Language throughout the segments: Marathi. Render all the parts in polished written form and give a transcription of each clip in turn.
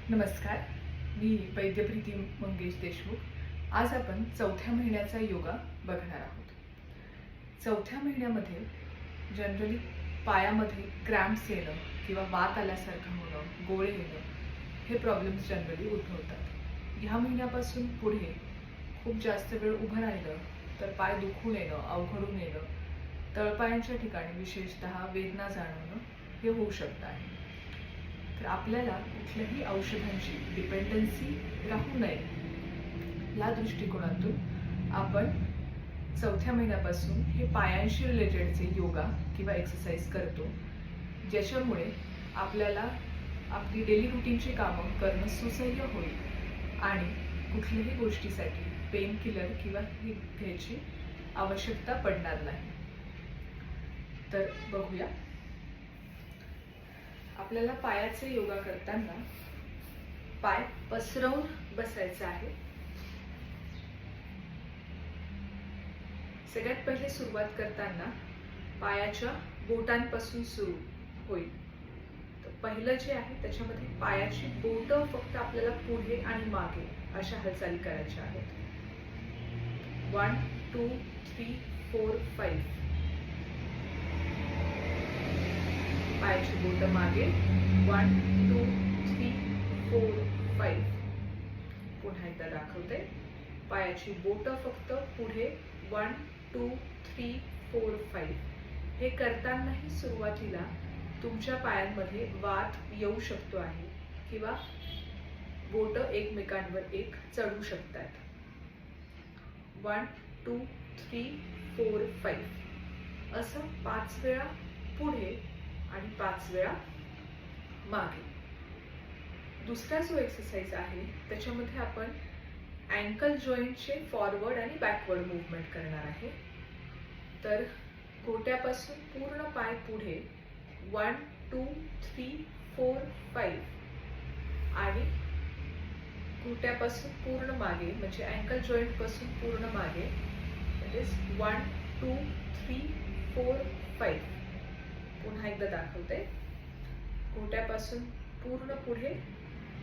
नमस्कार, मी वैद्यप्रीती मंगेश देशमुख। आज आपण चौथ्या महिन्याचा योगा बघणार आहोत। चौथ्या महिन्यामध्ये जनरली पायामध्ये क्रॅम्प्स येणं किंवा वात आल्यासारखं होणं, गोळे येणं हे प्रॉब्लेम्स जनरली उद्भवतात। ह्या महिन्यापासून पुढे खूप जास्त वेळ उभं राहिलं तर पाय दुखून येणं, अवघडून येणं, तळपायांच्या ठिकाणी विशेषतः वेदना जाणवणं हे होऊ शकतं आहे। तर आपल्याला कुठल्याही औषधांची डिपेंडन्सी राहू नये या दृष्टिकोनातून आपण चौथ्या महिन्यापासून हे पायांशी रिलेटेडचे योगा किंवा एक्सरसाइज करतो, ज्याच्यामुळे आपल्याला आपली डेली रुटीनची कामं करणं सुसह्य होईल आणि कुठल्याही गोष्टीसाठी पेन किलर किंवा घ्यायची आवश्यकता पडणार नाही। तर बघूया, आपल्याला पायाचे योगा करताना पाय पसरवून बसायचे आहे। सगळ्यात पहिले सुरुवात करताना पायाच्या बोटांपासून सुरू होईल। तर पहिलं जे आहे त्याच्यामध्ये पायाची बोटं फक्त आपल्याला पुढे आणि मागे अशा हालचाली करायच्या आहेत। 1 2 3 4 5 पायाची बोटं मागे 1 2 3 4 5 पुन्हा एकदा दाखवते। पायाची बोटं फक्त पुढे 1 2 3 4 5 हे करतानाही सुरुवातीला तुमच्या पायांमध्ये वात येऊ शकतो आहे किंवा बोटं एकमेकांवर एक चढू शकतात। 1 2 3 4 5 असं 5 वेळा पुढे आणि 5 वेळा मागे। दुसरा जो एक्सरसाइज आहे त्याच्यामध्ये आपण अँकल जॉईंटचे फॉरवर्ड आणि बॅकवर्ड मूवमेंट करणार आहे। तर घोट्यापासून पूर्ण पाय पुढे 1 2 3 4 5 आणि घोट्यापासून पूर्ण मागे म्हणजे अँकल जॉईंट पासून पूर्ण मागे म्हणजे 1 2 3 4 5 पुन्हा एकदा दाखवते। घोट्यापासून पूर्ण पुढे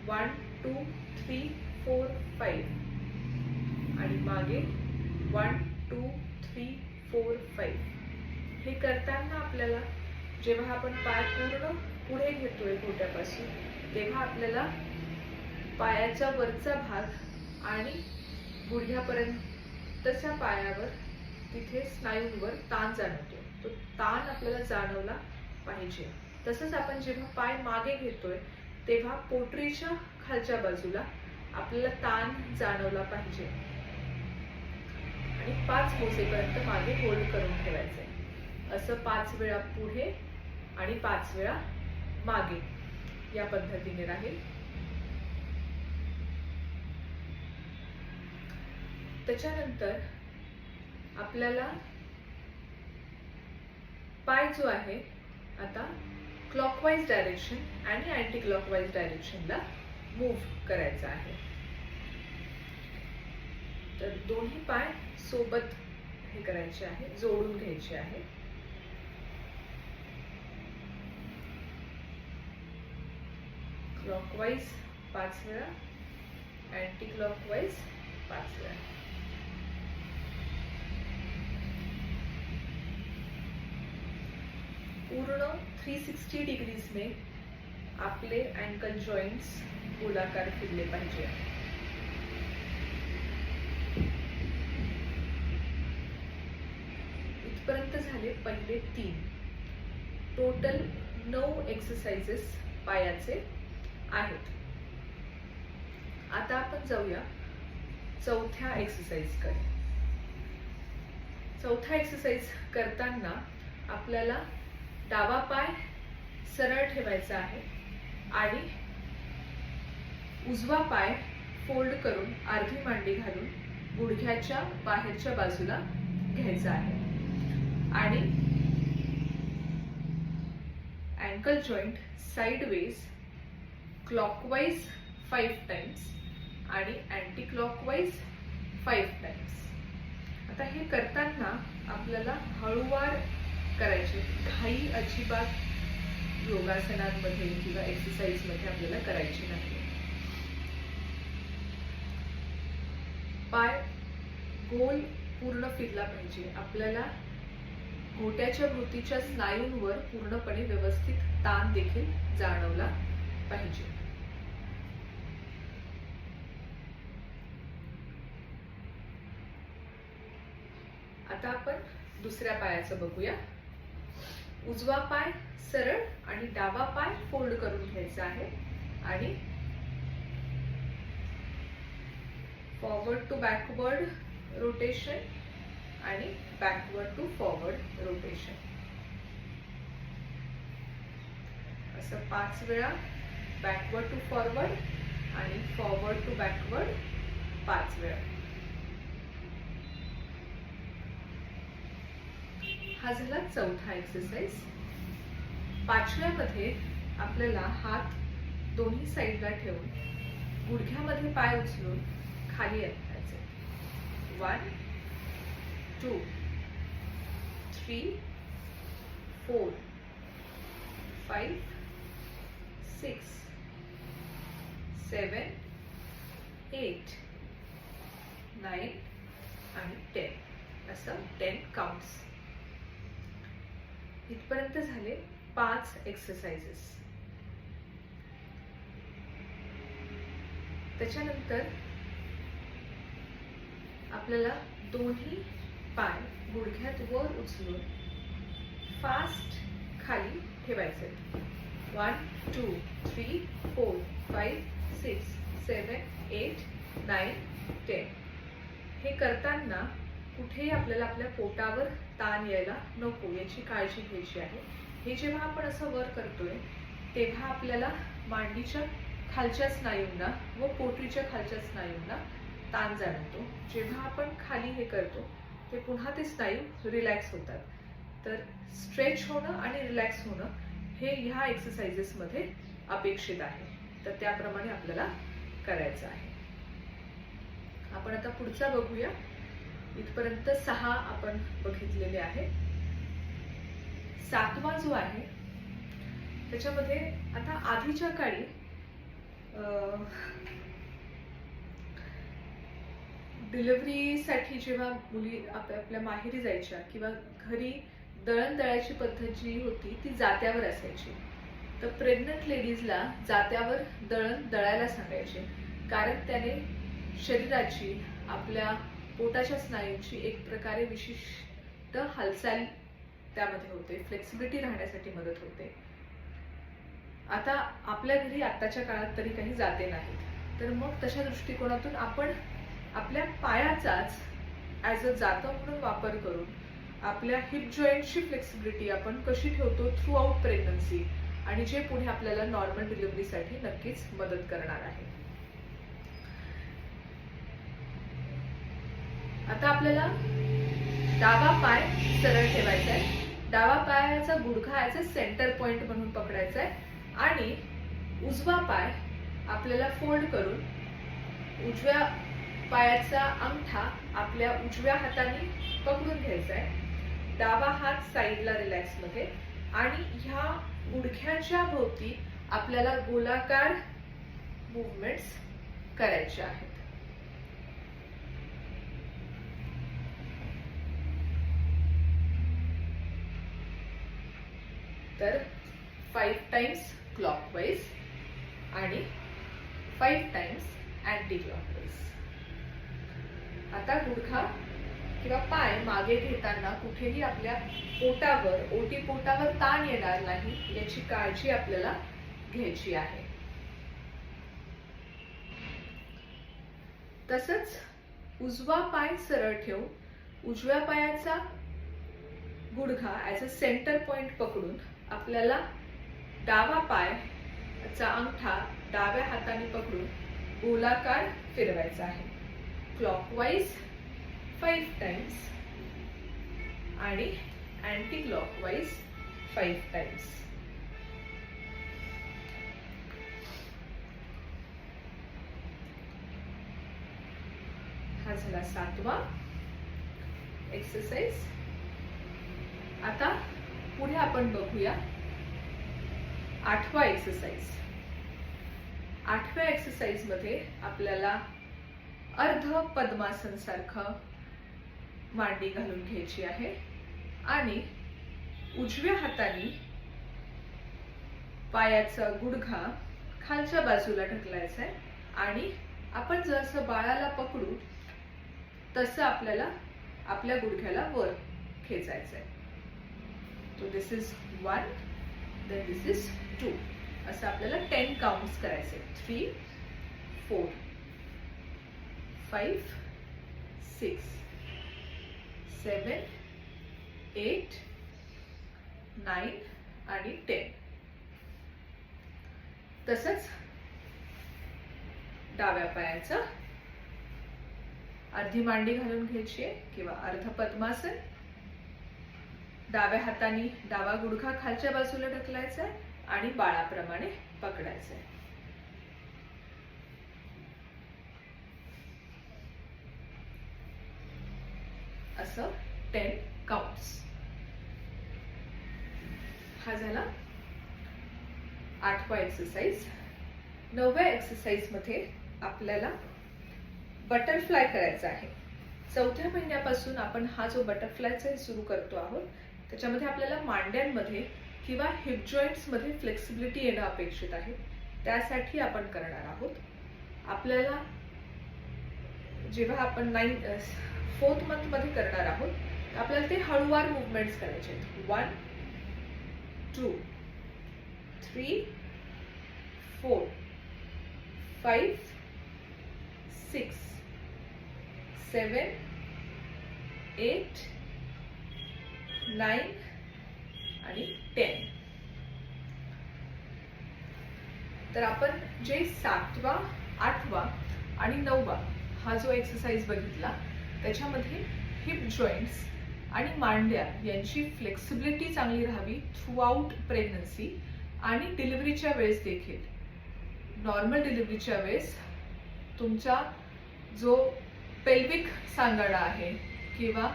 1 2 3 4 5 आणि मागे 1 2 3 4 5 हे करताना आपल्याला जेव्हा आपण पाय पूर्ण पुढे घेतोय घोट्यापासून, तेव्हा आपल्याला पायाचा वरचा भाग आणि गुडघ्यापर्यंतच्या पायावर तिथे स्नायूंवर ताण जाणवतो। तो ताण आपल्याला जाणवला पाहिजे। तसंच आपण जेव्हा पाय मागे घेतोय तेव्हा पोटरीच्या खालच्या बाजूला आपल्याला ताण जाणवला पाहिजे आणि 5 मोजेपर्यंत मागे होल्ड करून ठेवायचंय। असं 5 वेळा पुढे आणि 5 वेळा मागे या पद्धतीने राहील। त्याच्यानंतर आपल्याला पाय जो आहे आता क्लॉकवाइज डायरेक्शन आणि अँटी क्लॉकवाइज डायरेक्शनला मूव्ह करायचा आहे। तर दोन्ही पाय सोबत हे करायचे आहे, जोडून घ्यायचे आहे। क्लॉकवाइज 5 वेळा, अँटी क्लॉकवाइज 5 वेळा। पूर्ण 360 डिग्रीज में आपले अँकल जॉइंट्स गोलाकार फिरले पाहिजे। इथपर्यंत झाले पहिले 3। टोटल 9 एक्सरसाइजेस पायाचे आहेत। आता आपण जाऊया चौथ्या एक्सरसाइज कडे। चौथा एक्सरसाइज करताना आपल्याला डावा पाय सरळ ठेवायचा आहे आणि उजवा पाय फोल्ड करून अर्धी मांडी घालून गुडघ्याच्या बाहेरच्या बाजूला घ्यायचा आहे आणि ankle joint sideways clockwise 5 times आणि अँटी क्लॉकवाइज 5 टाइम्स। आता हे करताना आपल्याला हळूवार करायचे, घाई अजिबात योगासनांमध्ये किंवा एक्सरसाइज मध्ये आपल्याला करायची नाही। पाय गोल पूर्ण फिरला पाहिजे. आपल्याला घोट्याच्या भोवतीच्या स्नायूंवर पूर्णपणे व्यवस्थित ताण देखील जाणवला पाहिजे. आता आपण दुसऱ्या पायाचं बघूया. उजवा पाय सरळ आणि डावा पाय फोल्ड करून घ्यायचा आहे आणि फॉरवर्ड टू बॅकवर्ड रोटेशन आणि बॅकवर्ड टू फॉरवर्ड रोटेशन. असं 5 वेळा बॅकवर्ड टू फॉरवर्ड आणि फॉरवर्ड टू बॅकवर्ड 5 वेळा. हा झाला चौथा एक्सरसाइज. 5व्यामध्ये आपल्याला हात दोन्ही साईडला ठेवून गुडघ्यामध्ये पाय उचलून खाली आणायचे. 1 2 3 4 5 6 7 8 9 आणि 10 असं 10 काउंट्स. इथपर्यंत झाले 5 एक्सरसाइजेस. त्याच्यानंतर आपल्याला दोन्ही पाय गुडघ्यात वर उचलून फास्ट खाली ठेवायचे. 1 2 3 4 5 6 7 8 9 10. हे करताना कुठेही आपल्याला आपल्या पोटावर ताण यायला नको याची काळजी घ्यायची आहे. हे जेव्हा आपण असं वर करतोय तेव्हा आपल्याला मांडीच्या खालच्या स्नायूंना व पोटरीच्या खालच्या स्नायूंना ताण जाणवतो. जेव्हा आपण खाली हे करतो ते पुन्हा ते स्नायू रिलॅक्स होतात. तर स्ट्रेच होणं आणि रिलॅक्स होणं हे ह्या एक्सरसाइजेस मध्ये अपेक्षित आहे. तर त्याप्रमाणे आपल्याला करायचं आहे. आपण आता पुढचा बघूया. इथपर्यंत 6 आपण बघितलेले आहे. 7वा जो आहे त्याच्यामध्ये आता आधीच्या काळी डिलिव्हरीसाठी जेव्हा मुली आपल्या माहेरी जायच्या किंवा घरी दळण दळायची पद्धत जी होती ती जात्यावर असायची. तर प्रेग्नंट लेडीजला जात्यावर दळण दळायला सांगायचे, कारण त्याने शरीराची आपल्या पोटाच्या स्नायूंची एक प्रकारे विशिष्ट हालचाल त्यामध्ये होते, फ्लेक्सिबिलिटी राहण्यासाठी मदत होते. आता आपल्या घरी आताच्या काळात तरी काही जाते नाहीत. तर मग तशा दृष्टिकोनातून आपण आपल्या पायाचाच ॲज अ जातं म्हणून वापर करून आपल्या हिप जॉईंटची फ्लेक्सिबिलिटी आपण कशी ठेवतो थ्रू आउट प्रेग्नन्सी, आणि जे पुढे आपल्याला नॉर्मल डिलिव्हरीसाठी नक्कीच मदत करणार आहे. आता आपल्याला डावा पाय सरळ ठेवायचा आहे. डावा पायाचा गुडघा याचा सेंटर पॉइंट म्हणून पकडायचा आहे आणि उजवा पाय आपल्याला फोल्ड करून उजव्या पायाचा अंगठा आपल्या उजव्या हाताने पकडून घ्यायचा आहे. डावा हात साईडला रिलॅक्स मध्ये आणि ह्या गुडघ्याच्या भोवती आपल्याला गोलाकार मूवमेंट्स करायचे आहेत. तर 5 टाइम्स क्लॉकवाइज आणि 5 टाइम्स अँटी क्लॉकवाइज. आता गुडघा किंवा पाय मागे घेताना कुठेही आपल्या पोटावर ओटीपोटावर ताण येणार नाही याची काळजी आपल्याला घ्यायची आहे. तसंच उजवा पाय सरळ ठेवून उजव्या पायाचा गुडघा ॲज अ सेंटर पॉइंट पकडून आपल्याला डावा पायाचा अंगठा डाव्या हाताने पकडून गोलाकार फिरवायचा आहे. क्लॉकवाइज 5 टाइम्स आणि अँटी क्लॉकवाइज 5 टाइम्स. हा झाला 7वा एक्सरसाइज. आता पुढे आपण बघूया 8वा एक्सरसाइज. 8व्या एक्सरसाइज मध्ये आपल्याला अर्ध पद्मासन सारखं मांडी घालून घ्यायची आहे आणि उजव्या हाताने पायाचा गुडघा खालच्या बाजूला ढकलायचा आहे आणि आपण जसं बाळाला पकडू तसं आपल्याला आपल्या गुडघ्याला वर खेचायचं आहे. तो दिस इज 1, देन दिस इज 2. असं आपल्याला 10 काउंट्स करायचे. 3, 4, 5, 6, 7, 8, 9 आणि 10. तसंच डाव्या पायाचं अर्धी मांडी घालून घ्यायची आहे किंवा अर्ध पद्मासन. डाव्या हाताने डावा गुडघा खालच्या बाजूला ढकलायचा आहे आणि बाळाप्रमाणे पकडायचं आहे. असं 10 काउंट्स. हा झाला 8वा एक्सरसाइज. 9व्या एक्सरसाइज मध्ये आपल्याला बटरफ्लाय करायचा आहे. 4थ्या महिन्यापासून आपण हा जो बटरफ्लायचा सुरू करतो आहोत त्याच्यामध्ये आपल्याला मांड्यांमध्ये किंवा हिप जॉईंट्स मध्ये फ्लेक्सिबिलिटी येणं अपेक्षित आहे. त्यासाठी आपण करणार आहोत. आपल्याला जेव्हा आपण 4th मंथ मध्ये करणार आहोत आपल्याला ते हळूवार मुवमेंट्स करायचे आहेत. 1, 2, 3, 4, 5, 6, 7, 8, 9 आणि 10. तर आपण जे 7वा, 8वा आणि 9वा हा जो एक्सरसाइज बघितला त्याच्यामध्ये हिप जॉईंट्स आणि मांड्या यांची फ्लेक्सिबिलिटी चांगली राहावी थ्रू आउट प्रेग्नन्सी आणि डिलिव्हरीच्या वेळेस देखील. नॉर्मल डिलिव्हरीच्या वेळेस तुमचा जो पेल्विक सांगाडा आहे किंवा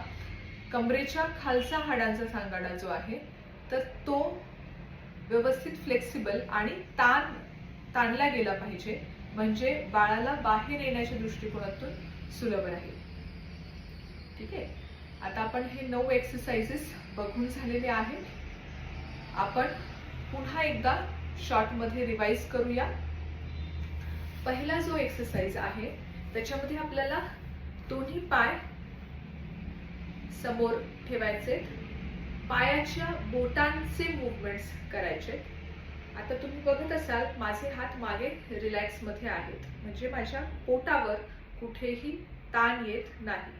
कमरेच्या खालचा हाडांचा सांगाडा जो आहे तर तो व्यवस्थित फ्लेक्सिबल आणि ताणला गेला पाहिजे म्हणजे बाळाला बाहेर येण्याच्या दृष्टिकोनातून सुलभ राहील. ठीक आहे. आता आपण हे 9 एक्सरसाइजेस बघून झालेले आहेत. आपण पुन्हा एकदा शॉर्ट मध्ये रिवाइज करूया. पहिला जो एक्सरसाइज आहे त्याच्यामध्ये आपल्याला दोन्ही पाय समोर ठेवायचे, पायाच्या बोटांचे मूवमेंट्स करायचे. आता तुम्ही बघत असाल माझे हात मागे रिलॅक्स मध्ये आहेत म्हणजे माझ्या पोटावर कुठेही ताण येत नाही.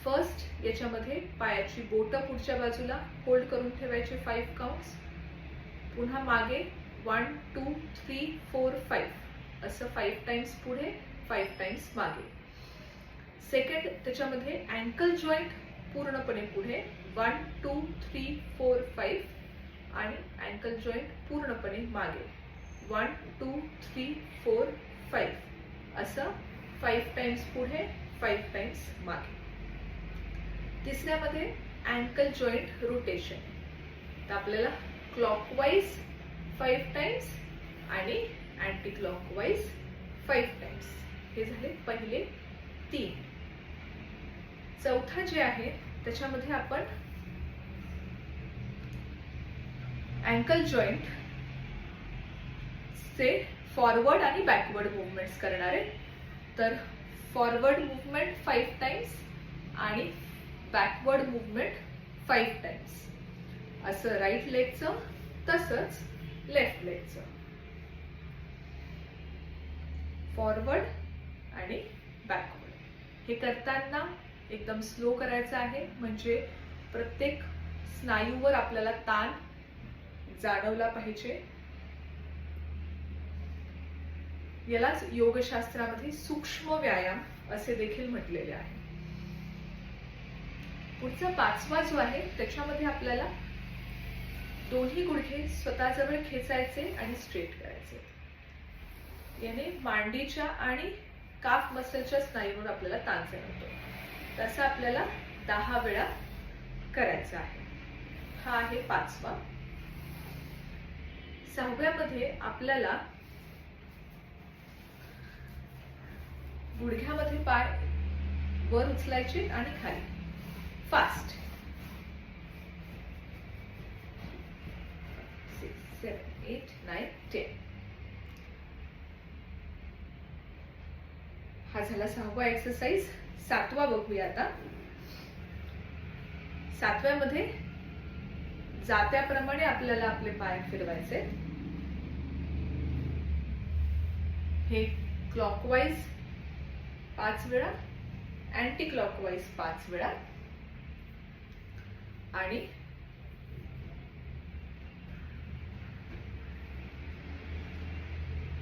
फर्स्ट याच्यामध्ये पायाची बोटं पुढच्या बाजूला होल्ड करून ठेवायचे 5 काउंट्स. पुन्हा मागे 1, 2, 3, 4, 5 असं 5 टाइम्स पुढे 5 टाइम्स मागे. सेकंड त्याच्यामध्ये अँकल जॉईंट पूर्णपणे पुढे 1, 2, 3, 4, 5 आणि अँकल जॉईंट पूर्णपणे मागे 1, 2, 3, 4, 5 असं 5 टाइम्स पुढे 5 टाइम्स मागे. तिसऱ्यामध्ये अँकल जॉईंट रोटेशन. तर आपल्याला क्लॉकवाईज 5 टाइम्स आणि अँटी क्लॉकवाईज 5 टाइम्स. हे झाले पहिले 3. चौथा जे आहे त्याच्यामध्ये आपण अँकल जॉईंट चे फॉरवर्ड आणि बॅकवर्ड मुवमेंट्स करणार आहे. तर फॉरवर्ड मुवमेंट 5 टाइम्स आणि बॅकवर्ड मुवमेंट 5 टाइम्स. असं राईट लेगचं तसंच लेफ्ट लेगचं. फॉरवर्ड आणि बॅकवर्ड. हे करताना एकदम स्लो करायचं आहे म्हणजे प्रत्येक स्नायूवर आपल्याला ताण जाणवला पाहिजे. यालाच योगशास्त्रामध्ये सूक्ष्म व्यायाम असे देखील म्हटलेले आहे. पुढचा 5वा जो आहे त्याच्यामध्ये आपल्याला दोन्ही गुडघे स्वतःजवळ खेचायचे आणि स्ट्रेट करायचे. याने मांडीच्या आणि काफ मसलच्या स्नायूवर आपल्याला ताण जाणवतो. तसं आपल्याला 10 वेळा करायचं आहे. हा आहे 5वा. 6व्यामध्ये आपल्याला गुडघ्यामध्ये पाय वर उचलायचे आणि खाली. फास्ट. 6, 7, 8, 9, 10. हा झाला 6वा एक्सरसाइज. 7वा बघूया आता. 7व्यामध्ये जात्याप्रमाणे आपल्याला आपले पाय फिरवायचे. हे क्लॉकवाईज 5 वेळा, अँटी क्लॉकवाईज 5 वेळा आणि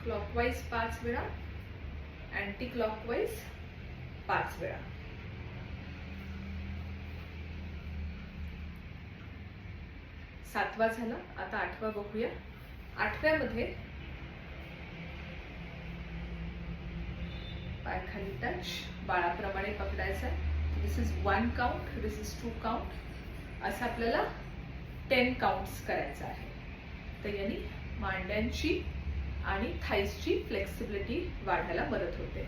क्लॉकवाईज 5 वेळा, अँटी क्लॉकवाईज 5 वेळा. सातवा झाला. आता 8वा बघूया. 8व्यामध्ये पाय खाली टच, बाळाप्रमाणे पकडायचा. This is 1 count, this is 2 count, असं आपल्याला 10 काउंट्स करायचं आहे. तर यांनी मांड्यांची आणि थाईजची फ्लेक्सिबिलिटी वाढायला मदत होते.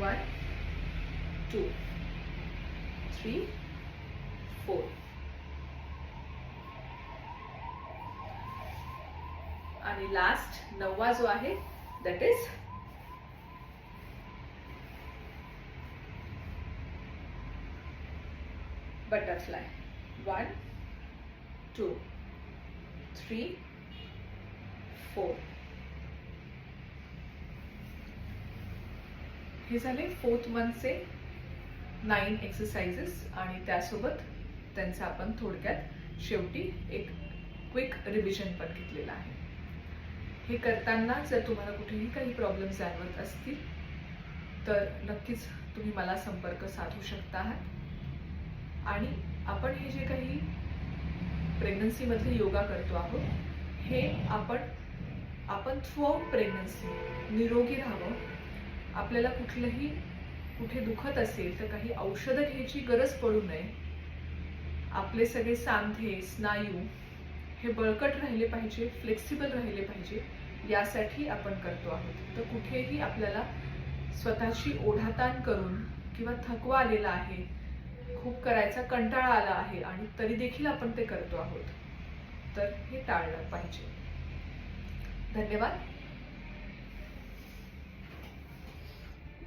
1, 2, 3, 4. आणि लास्ट 9वा जो आहे दॅट इज बटरफ्लाय. 1, 2, 3, 4. हे झाले 4th मंथचे 9 एक्सरसाइजेस आणि त्यासोबत त्यांचा आपण थोडक्यात शेवटी एक क्विक रिव्हिजन पण घेतलेला आहे. हे करताना जर तुम्हाला कुठेही काही प्रॉब्लेम जाणवत असतील तर नक्कीच तुम्ही मला संपर्क साधू शकता आहात. आणि आपण हे जे काही प्रेग्नन्सीमध्ये योगा करतो आहोत हे आपण थ्रूआउट प्रेग्नन्सी निरोगी राहावं. आपल्याला कुठे दुखत असेल तर काही औषधं घ्यायची गरज पडू नये. आपले सगळे सांधे स्नायू हे बळकट राहिले पाहिजे, फ्लेक्सिबल राहिले पाहिजे, यासाठी आपण करतो आहोत. तर कुठेही आपल्याला स्वतःची ओढाताण करून किंवा थकवा आलेला आहे, खूप करायचा कंटाळा आला आहे आणि तरी देखील आपण ते करतो आहोत, तर हे टाळलं पाहिजे. धन्यवाद.